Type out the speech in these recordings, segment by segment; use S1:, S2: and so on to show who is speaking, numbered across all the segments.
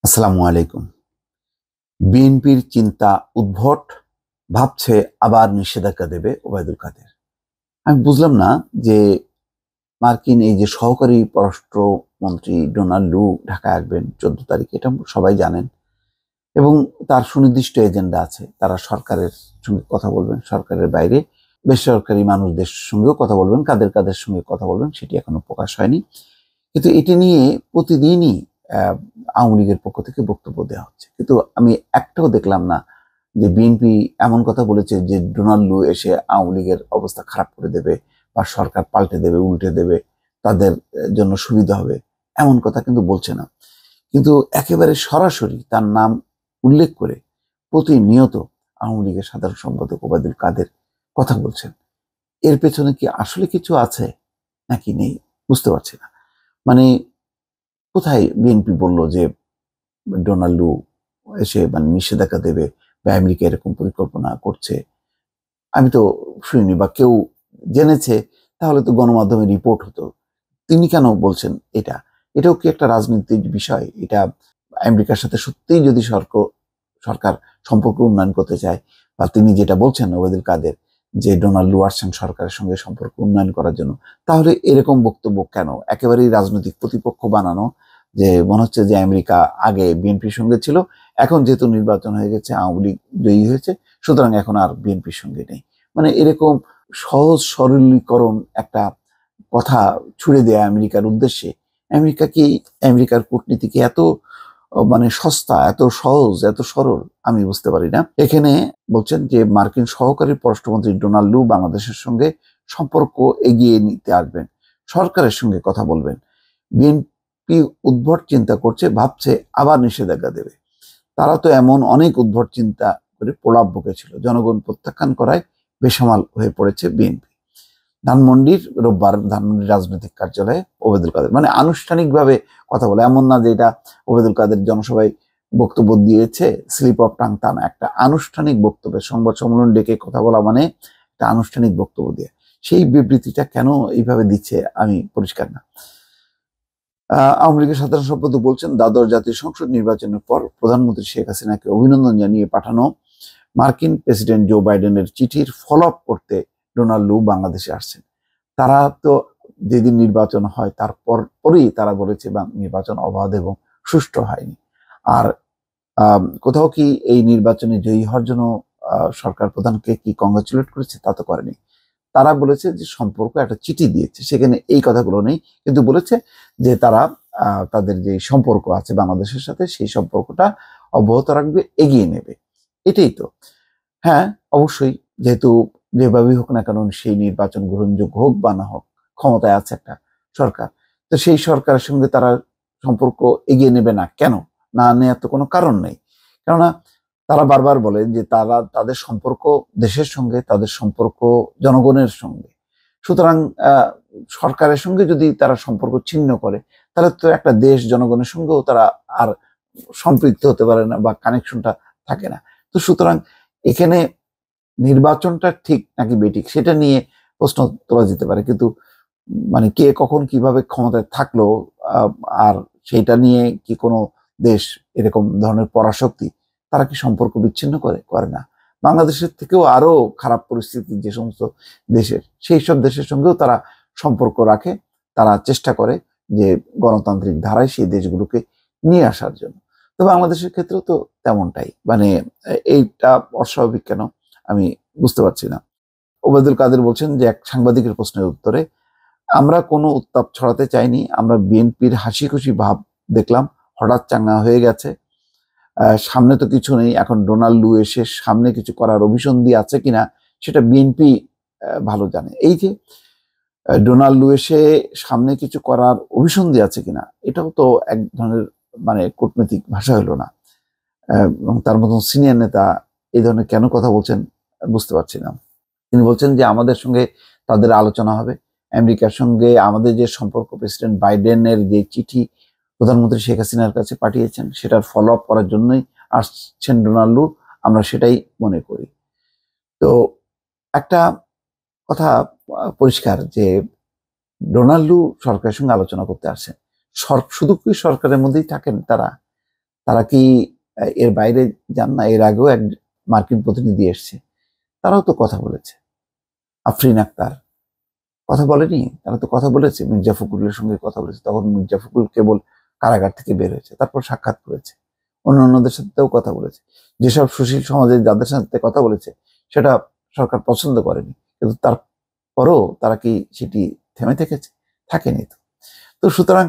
S1: আসসালামু আলাইকুম। বিএনপির চিন্তা উদ্ভট, ভাবছে আবার নিষেধাজ্ঞা দেবে ওবায়দুল কাদের। আমি বুঝলাম না যে মার্কিন এই যে সহকারী পররাষ্ট্রমন্ত্রী ডোনাল্ড লু ঢাকায় আসবেন 14 তারিখে, এটা সবাই জানেন এবং তার সুনির্দিষ্ট এজেন্ডা আছে। তারা সরকারের সঙ্গে কথা বলবেন, সরকারের বাইরে বেসরকারি মানুষদের সঙ্গেও কথা বলবেন। কাদের কাদের সঙ্গে কথা বলবেন সেটি এখনো প্রকাশ হয়নি, কিন্তু এটি নিয়ে প্রতিদিনই আওয়ামী লীগের পক্ষ থেকে বক্তব্য দেওয়া হচ্ছে, কিন্তু আমি একটাও দেখলাম না যে বিএনপি এমন কথা বলেছে যে ডোনাল্ড লু এসে আওয়ামী লীগের অবস্থা খারাপ করে দেবে বা সরকার পাল্টে দেবে, উল্টে দেবে, তাদের জন্য সুবিধা হবে, এমন কথা কিন্তু বলছে না। কিন্তু একেবারে সরাসরি তার নাম উল্লেখ করে প্রতিনিয়ত আওয়ামী লীগের সাধারণ সম্পাদক ওবায়দুল কাদের কথা বলছেন। এর পেছনে কি আসলে কিছু আছে নাকি নেই বুঝতে পারছি না। মানে কোথায় বিএনপি বলল যে ডোনাল্ড লু এসে নিষেধাজ্ঞা দেবে বা আমেরিকা এরকম পরিকল্পনা করছে? আমি তো শুনিনি, বা কেউ জেনেছে তাহলে তো গণমাধ্যমে রিপোর্ট হতো। তিনি কেন বলছেন এটা? এটাও কি একটা রাজনৈতিক বিষয়? এটা আমেরিকার সাথে সত্যিই যদি সরকার সম্পর্ক উন্নয়ন করতে চায়, বা তিনি যেটা বলছেন ওবায়দুল কাদের যে ডোনাল্ড লু আসছেন সরকারের সঙ্গে সম্পর্ক উন্নয়ন করার জন্য, তাহলে এরকম বক্তব্য কেন? একেবারেই রাজনৈতিক প্রতিপক্ষ বানানো, যে মনে হচ্ছে যে আমেরিকা আগে বিএনপির সঙ্গে ছিল, এখন যেহেতু নির্বাচন হয়ে গেছে, আওয়ামী লীগ জয়ী হয়েছে, সুতরাং এখন আর বিএনপির সঙ্গে নেই। মানে এরকম সহজ সরলীকরণ একটা কথা ছুড়ে দেয়া আমেরিকার উদ্দেশ্যে। আমেরিকা কি, আমেরিকার কূটনীতি কি এত সস্তা, এত সহজ, এত সরল? আমি বুঝতে পারি না। এখানে বলছেন যে মার্কিন সহকারী পররাষ্ট্রমন্ত্রী ডোনাল্ড লু বাংলাদেশের সঙ্গে সম্পর্ক এগিয়ে নিতে আসবেন, সরকারের সঙ্গে কথা বলবেন। বিএনপি উদ্ভট চিন্তা করছে, ভাবছে আবার নিষেধাজ্ঞা দেবে। তারা তো এমন অনেক উদ্ভট চিন্তা করে প্রলাপ বকেছিল, জনগণ প্রত্যাখ্যান করায় বেসামাল হয়ে পড়েছে বিএনপি। রোববার ধানমন্ডির রাজনৈতিক কার্যালয়ে ওবায়দুল কাদের আনুষ্ঠানিকভাবে কথা বলে, এমন না যে এটা ওবায়দুল কাদের জনসভায় বক্তব্য দিয়েছে স্লিপ অফ টাং, তা না। একটা আনুষ্ঠানিক বক্তব্যে সংবাদ সম্মেলন ডেকে কথা বলা মানে একটা আনুষ্ঠানিক বক্তব্য দিয়ে। সেই বিবৃতিটা কেন এইভাবে দিচ্ছে আমি পরিষ্কার না। আওয়ামী লীগের সাধারণ সম্পাদক বলছেন, দ্বাদশ জাতীয় সংসদ নির্বাচনের পর প্রধানমন্ত্রী শেখ হাসিনাকে অভিনন্দন জানিয়ে পাঠানো মার্কিন প্রেসিডেন্ট জো বাইডেনের চিঠির ফলো আপ করতে ডোনাল্ড লু বাংলাদেশে আসছেন। তারা তো যেদিন নির্বাচন হয় তারপর পরেই তারা বলেছে নির্বাচন অবাধ এবং সুষ্ঠু হয়নি। আর কোথাও কি এই নির্বাচনে জয়ী হওয়ার জন্য সরকার প্রধানকে কি কংগ্রাচুলেট করেছে? তা তো করেনি। তারা বলেছে যে সম্পর্ক একটা চিঠি দিয়েছে, সেখানে এই কথাগুলো নেই, কিন্তু বলেছে যে তারা তাদের যে সম্পর্ক আছে বাংলাদেশের সাথে সেই সম্পর্কটা অব্যাহত রাখবে, এগিয়ে নেবে। এটাই তো। হ্যাঁ, অবশ্যই, যেহেতু যেভাবেই হোক না কারণ সেই নির্বাচন গ্রহণযোগ্য হোক বা না হোক, ক্ষমতায় আছে একটা সরকার, তো সেই সরকারের সঙ্গে তারা সম্পর্ক এগিয়ে নেবে না কেন? না নেওয়ার তো কোনো কারণ নেই। কেননা তারা বারবার বলে যে তারা তাদের সম্পর্ক দেশের সঙ্গে, তাদের সম্পর্ক জনগণের সঙ্গে। সুতরাং সরকারের সঙ্গে যদি তারা সম্পর্ক ছিন্ন করে, তাহলে তো একটা দেশ জনগণের সঙ্গেও তারা আর সম্পৃক্ত হতে পারে না বা কানেকশনটা থাকে না। তো সুতরাং এখানে নির্বাচনটা ঠিক নাকি বেঠিক সেটা নিয়ে প্রশ্ন তোলা যেতে পারে, কিন্তু কে কখন কিভাবে ক্ষমতায় থাকলো, আর সেটা নিয়ে কি কোনো দেশ এরকম ধরনের পরাশক্তি তারা কি সম্পর্ক বিচ্ছিন্ন করে না? বাংলাদেশের থেকেও আরো খারাপ পরিস্থিতি যে সমস্ত দেশের, সেই সব দেশের সঙ্গেও তারা সম্পর্ক রাখে, তারা চেষ্টা করে যে গণতান্ত্রিক ধারায় সেই দেশগুলোকে নিয়ে আসার জন্য। তো বাংলাদেশের ক্ষেত্রেও তো তেমনটাই। এইটা অস্বাভাবিক কেন আমি বুঝতে পারছি না। ওবায়দুল কাদের বলছেন যে এক সাংবাদিকের প্রশ্নের উত্তরে, আমরা কোনো উত্তাপ ছড়াতে চাইনি, আমরা বিএনপির হাসি খুশি ভাব দেখলাম, হঠাৎ চাঙ্গা হয়ে গেছে। সামনে তো কিছু নেই, এখন ডোনাল্ড লু এসে সামনে কিছু করার অভিসন্ধি আছে কিনা সেটা বিএনপি ভালো জানে। এই যে ডোনাল্ড লু এসে সামনে কিছু করার অভিসন্ধি আছে কিনা, এটাও তো এক ধরনের কূটনৈতিক ভাষা হলো না। এবং তার মতন সিনিয়র নেতা এই ধরনের কেন কথা বলছেন বুঝতে পারছি না। তিনি বলছেন যে আমাদের সঙ্গে তাদের আলোচনা হবে, আমেরিকার সঙ্গে আমাদের যে সম্পর্ক, প্রেসিডেন্ট বাইডেনের যে চিঠি প্রধানমন্ত্রী শেখ হাসিনার কাছে পাঠিয়েছেন সেটার ফলো আপ করার জন্যই আসছেন ডোনাল্ড লু, আমরা সেটাই মনে করি। তো একটা কথা পরিষ্কার যে ডোনাল্ড লু সরকারের সঙ্গে আলোচনা করতে আসছেন। শুধু কি সরকারের মধ্যেই থাকেন তারা? তারা কি এর বাইরে যান না? এর আগেও এক মার্কিন প্রতিনিধি এসছে, তারাও তো কথা বলেছে। আফরিন আক্তার কথা বলেনি? তারা তো কথা বলেছে, মির্জা ফখরুলের সঙ্গে কথা বলেছে। তখন মির্জা ফখরুল কেবল কারাগার থেকে বের হয়েছে, তারপর সাক্ষাৎ করেছে, অন্যান্যদের সাথেও কথা বলেছে। যেসব সুশীল সমাজের যাদের সাথে কথা বলেছে সেটা সরকার পছন্দ করেনি, কিন্তু তারপরও তারা কি সেটি থেমে থেকেছে? থাকেনি তো। তো সুতরাং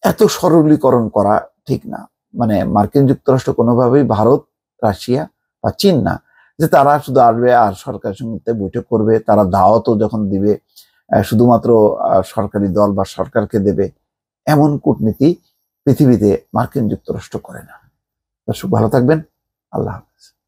S1: এত সরলীকরণ করা ঠিক না। মানে মার্কিন যুক্তরাষ্ট্র কোনোভাবেই ভারত, রাশিয়া বা চীন না যে তারা শুধু আসবে আর সরকারের সঙ্গে বৈঠক করবে, তারা দাওয়াতও যখন দিবে শুধুমাত্র সরকারি দল বা সরকারকে দেবে, এমন কূটনীতি পৃথিবীতে মার্কিন যুক্তরাষ্ট্র করে না। দর্শক ভালো থাকবেন। আল্লাহ হাফেজ।